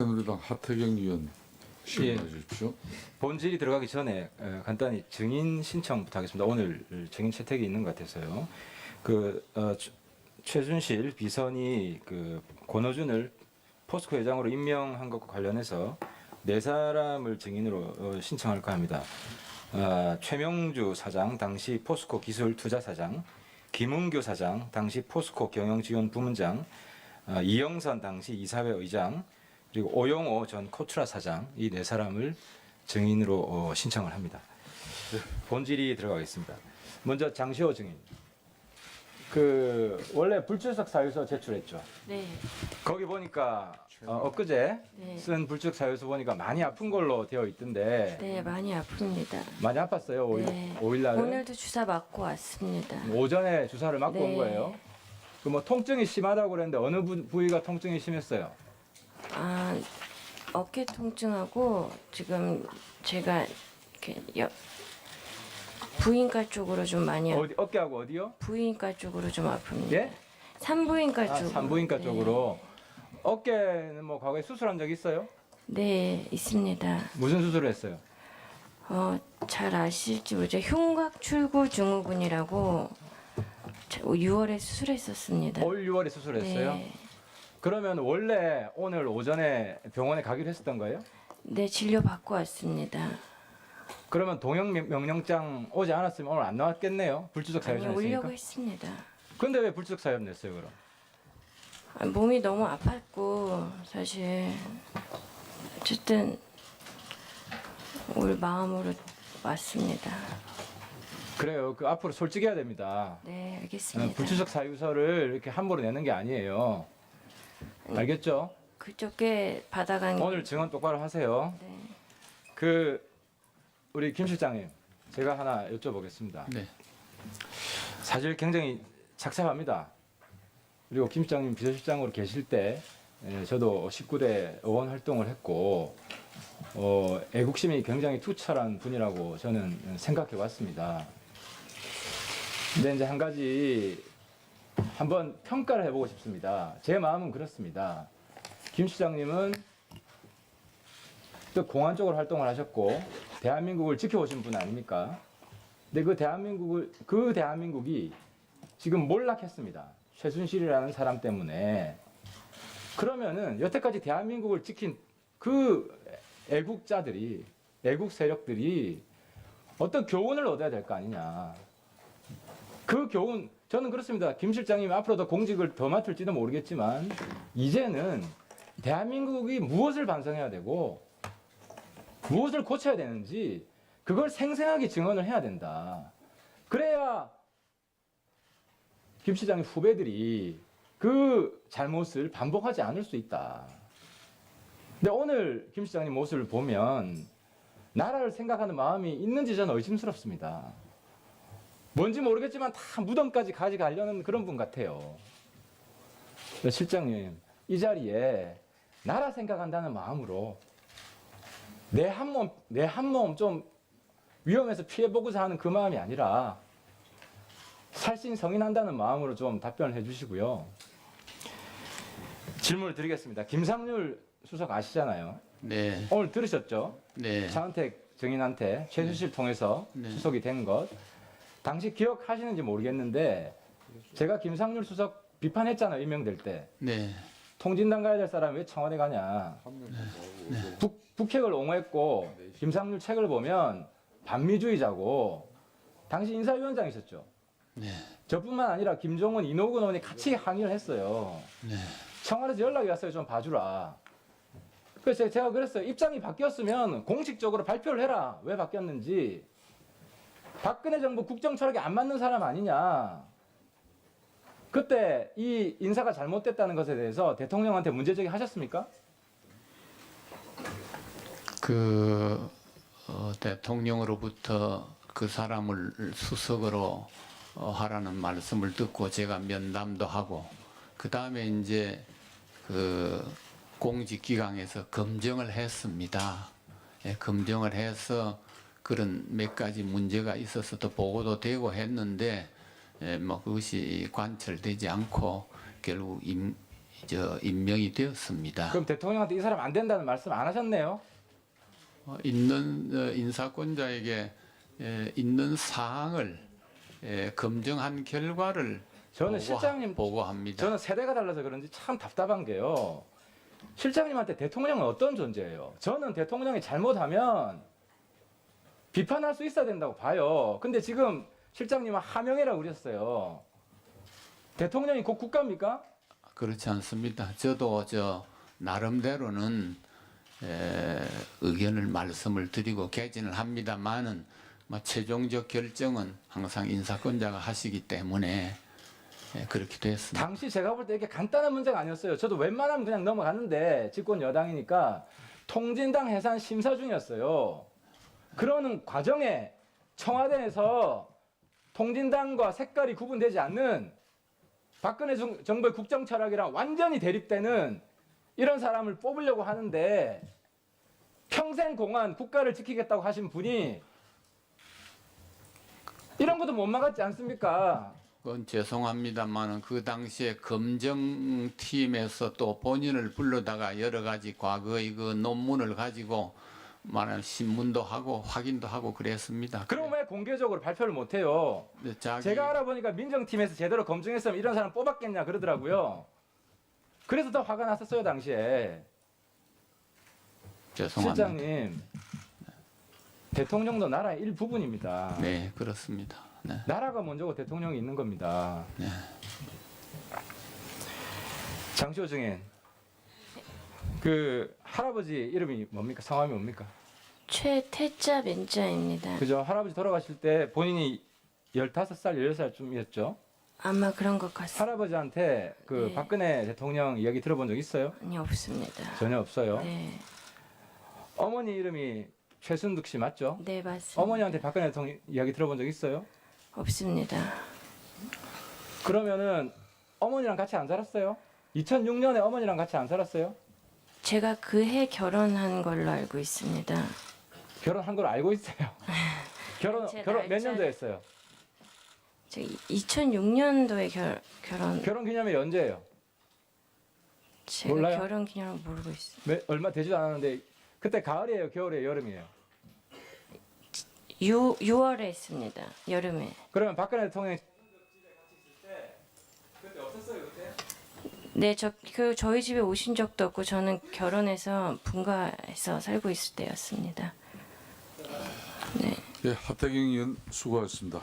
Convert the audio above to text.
새누리당 하태경 의원 질문해 주십시오. 본질이 들어가기 전에 간단히 증인 신청부터 하겠습니다. 오늘 증인 채택이 있는 것 같아서요. 최순실 비선이 권오준을 포스코 회장으로 임명한 것과 관련해서 네 사람을 증인으로 신청할까 합니다. 최명주 사장, 당시 포스코 기술투자사장, 김은교 사장, 당시 포스코 경영지원부문장, 이영선 당시 이사회 의장, 그리고 오용호 전 코트라 사장, 이 네 사람을 증인으로 신청을 합니다. 본질이 들어가겠습니다. 먼저 장시호 증인. 원래 불출석 사유서 제출했죠. 네. 거기 보니까 엊그제 네. 쓴 불출석 사유서 보니까 많이 아픈 걸로 되어 있던데 네, 많이 아픕니다. 많이 아팠어요. 네. 5일 날에. 오늘도 주사 맞고 왔습니다. 오전에 주사를 맞고 네. 온 거예요. 통증이 심하다고 그랬는데 어느 부위가 통증이 심했어요? 어깨 통증하고 지금 제가 이렇게 부인과 쪽으로 좀 많이 어깨하고 어디요? 부인과 쪽으로 좀 아픕니다. 예? 산부인과 쪽. 산부인과 네. 쪽으로. 어깨는 뭐 과거에 수술한 적 있어요? 네, 있습니다. 무슨 수술을 했어요? 잘 아실지 모르죠. 흉곽 출구 증후군이라고 6월에 수술했었습니다. 올 6월에 수술했어요? 네. 그러면 원래 오늘 오전에 병원에 가기로 했었던 거예요? 네, 진료 받고 왔습니다. 그러면 동행 명령장 오지 않았으면 오늘 안 나왔겠네요? 불출석 사유 아니, 냈으니까. 오려고 했습니다. 근데 왜 불출석 사유 냈어요, 그럼? 몸이 너무 아팠고 사실 어쨌든 올 마음으로 왔습니다. 그래요. 앞으로 솔직해야 됩니다. 네, 알겠습니다. 불출석 사유서를 이렇게 함부로 내는 게 아니에요. 알겠죠? 그저께 받아간 오늘 증언 똑바로 하세요. 네. 우리 김 실장님, 제가 하나 여쭤보겠습니다. 네. 사실 굉장히 착잡합니다. 그리고 김 실장님 비서실장으로 계실 때 저도 19대 의원 활동을 했고 애국심이 굉장히 투철한 분이라고 저는 생각해 왔습니다. 근데 이제 한 가지 한번 평가를 해보고 싶습니다. 제 마음은 그렇습니다. 김 시장님은 또 공안 쪽으로 활동을 하셨고 대한민국을 지켜오신 분 아닙니까? 근데 그 대한민국이 지금 몰락했습니다. 최순실이라는 사람 때문에. 그러면은 여태까지 대한민국을 지킨 그 애국자들이, 애국 세력들이 어떤 교훈을 얻어야 될 거 아니냐. 그 교훈, 저는 그렇습니다. 김 실장님이 앞으로도 공직을 더 맡을지도 모르겠지만, 이제는 대한민국이 무엇을 반성해야 되고, 무엇을 고쳐야 되는지, 그걸 생생하게 증언을 해야 된다. 그래야 김 시장의 후배들이 그 잘못을 반복하지 않을 수 있다. 근데 오늘 김 시장님 모습을 보면 나라를 생각하는 마음이 있는지 저는 의심스럽습니다. 뭔지 모르겠지만 다 무덤까지 가져가려는 그런 분 같아요. 실장님, 이 자리에 나라 생각한다는 마음으로 내 한 몸 좀 위험해서 피해보고자 하는 그 마음이 아니라 살신성인한다는 마음으로 좀 답변을 해주시고요. 질문을 드리겠습니다. 김상률 수석 아시잖아요. 네. 오늘 들으셨죠? 네. 차은택 증인한테 최순실 통해서 네. 수석이 된 것. 당시 기억하시는지 모르겠는데 제가 김상률 수석 비판했잖아요. 임명될 때. 네. 통진당 가야 될 사람이 왜 청와대 가냐. 북핵을 옹호했고 김상률 책을 보면 반미주의자고 당시 인사위원장이셨죠. 네. 저뿐만 아니라 김종은, 이노근 의원이 같이 항의를 했어요. 네. 청와대에서 연락이 왔어요. 좀 봐주라. 그래서 제가 그랬어요. 입장이 바뀌었으면 공식적으로 발표를 해라. 왜 바뀌었는지. 박근혜 정부 국정 철학에 안 맞는 사람 아니냐. 그때 이 인사가 잘못됐다는 것에 대해서 대통령한테 문제제기 하셨습니까? 대통령으로부터 그 사람을 수석으로 하라는 말씀을 듣고 제가 면담도 하고 그 다음에 이제 공직기강에서 검증을 했습니다. 예, 검증을 해서 그런 몇 가지 문제가 있어서 또 보고도 되고 했는데 그것이 관철되지 않고 결국 임명이 되었습니다. 그럼 대통령한테 이 사람 안 된다는 말씀 안 하셨네요. 있는 인사권자에게 있는 사항을 검증한 결과를 저는 실장님 보고합니다. 저는 세대가 달라서 그런지 참 답답한 게요. 실장님한테 대통령은 어떤 존재예요? 저는 대통령이 잘못하면 비판할 수 있어야 된다고 봐요. 근데 지금 실장님은 하명이라고 그러셨어요. 대통령이 곧 국가입니까? 그렇지 않습니다. 저도 나름대로는 의견을 말씀을 드리고 개진을 합니다만은 최종적 결정은 항상 인사권자가 하시기 때문에 그렇게 됐습니다. 당시 제가 볼 때 이게 간단한 문제가 아니었어요. 저도 웬만하면 그냥 넘어갔는데 집권 여당이니까 통진당 해산 심사 중이었어요. 그러는 과정에 청와대에서 통진당과 색깔이 구분되지 않는 박근혜 정부의 국정 철학이랑 완전히 대립되는 이런 사람을 뽑으려고 하는데 평생 공안 국가를 지키겠다고 하신 분이 이런 것도 못 막았지 않습니까? 그건 죄송합니다만은 그 당시에 검정팀에서 또 본인을 불러다가 여러 가지 과거의 그 논문을 가지고 말하는 신문도 하고 확인도 하고 그랬습니다. 그럼 왜 공개적으로 발표를 못 해요? 제가 알아보니까 민정팀에서 제대로 검증했으면 이런 사람 뽑았겠냐 그러더라고요. 그래서 더 화가 났었어요 당시에. 죄송합니다. 실장님, 대통령도 나라의 일부분입니다. 네, 그렇습니다. 네. 나라가 먼저고 대통령이 있는 겁니다. 네. 장시호 증인, 그 할아버지 이름이 뭡니까? 성함이 뭡니까? 최태자 민자입니다. 그죠? 할아버지 돌아가실 때 본인이 15살, 16살쯤이었죠? 아마 그런 것 같습니다. 할아버지한테 그 네. 박근혜 대통령 이야기 들어본 적 있어요? 아니, 없습니다. 전혀 없어요. 네, 어머니 이름이 최순득 씨 맞죠? 네 맞습니다. 어머니한테 박근혜 대통령 이야기 들어본 적 있어요? 없습니다. 그러면은 어머니랑 같이 안 살았어요? 2006년에 어머니랑 같이 안 살았어요? 제가 그 해 결혼한 걸로 알고 있습니다. 결혼한 걸 알고 있어요. 결혼 제 몇 날짜- 년도에 했어요? 제가 2006년도에 결혼. 결혼 기념일이 언제예요? 제가 몰라요? 결혼 기념을 모르고 있어요. 얼마 되지도 않았는데 그때 가을이에요, 겨울이에요, 여름이에요? 6월에 했습니다. 여름에. 그러면 박근혜 대통령이 그때 없었어요, 그때? 네, 저희 집에 오신 적도 없고 저는 결혼해서 분가해서 살고 있을 때였습니다. 네. 예, 하태경 의원 수고하셨습니다.